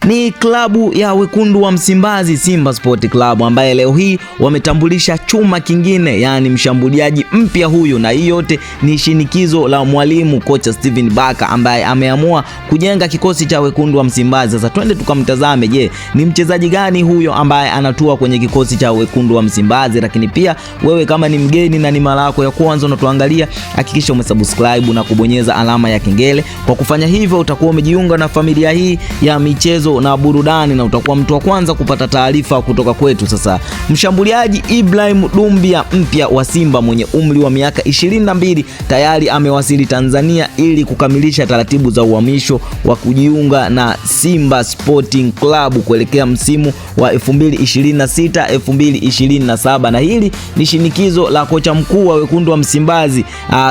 ni klabu ya wekundu wa Msimbazi Simba Sport Club ambaye leo hii wametambulisha chuma kingine, yani mshambuliaji mpya huyu, na hii yote ni shinikizo la mwalimu kocha Steven Barker ambaye ameamua kujenga kikosi cha wekundu wa Msimbazi. Sasa twende tukamtazame, je, ni mchezaji gani huyo ambaye anatua kwenye kikosi cha wekundu wa Msimbazi? Lakini pia wewe kama ni mgeni na ni mara yako ya kwanza unatuangalia, hakikisha umesubscribe na kubonyeza alama ya kengele. Kwa kufanya hivyo utakuwa umejiunga na familia hii ya michezo na burudani na utakuwa mtu wa kwanza kupata taarifa kutoka kwetu. Sasa mshambuliaji Ibrahim Dumbia mpya wa Simba mwenye umri wa miaka 22 tayari amewasili Tanzania ili kukamilisha taratibu za uhamisho wa kujiunga na Simba Sporting Club kuelekea msimu wa 2026-2027, na hili ni shinikizo la kocha mkuu wa wekundu wa Msimbazi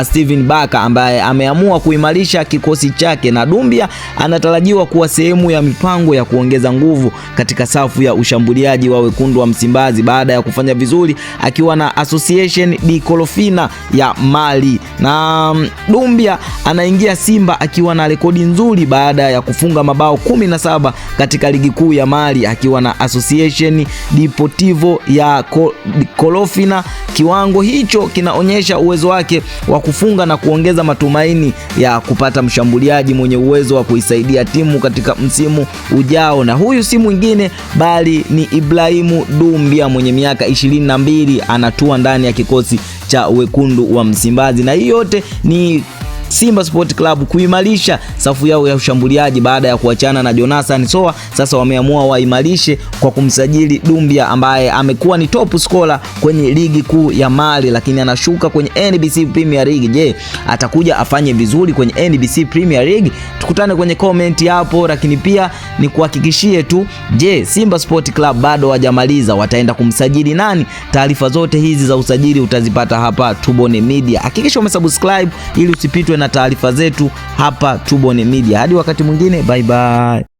Steven Barker ambaye ameamua kuimarisha kikosi chake, na Dumbia anatarajiwa kuwa sehemu ya mipango ya kuongeza nguvu katika safu ya ushambuliaji wa wekundu wa Msimbazi baada ya kufanya vizuri akiwa na Association de Colofina ya Mali. Na Dumbia anaingia Simba akiwa na rekodi nzuri baada ya kufunga mabao 17 katika ligi kuu ya Mali akiwa na Association Deportivo ya Colofina. Kiwango hicho kinaonyesha uwezo wake wa kufunga na kuongeza matumaini ya kupata mshambuliaji mwenye uwezo wa kuisaidia timu katika msimu ujao, na huyu si mwingine bali ni Ibrahim Dumbia mwenye miaka 22 anatua ndani ya kikosi cha wekundu wa Msimbazi, na hii yote ni Simba Sport Club kuimarisha safu yao ya ushambuliaji baada ya kuachana na Jonathan Soa. Sasa wameamua waimarishe kwa kumsajili Dumbia ambaye amekuwa ni top scorer kwenye ligi kuu ya Mali, lakini anashuka kwenye NBC Premier League. Je, atakuja afanye vizuri kwenye NBC Premier League? Tukutane kwenye comment hapo, lakini pia ni kuhakikishie tu, je, Simba Sport Club bado hawajamaliza, wataenda kumsajili nani? Taarifa zote hizi za usajili utazipata hapa Tubone Media. Hakikisha umesubscribe ili usipitwe na taarifa zetu hapa Tubone Media. Hadi wakati mwingine, bye bye.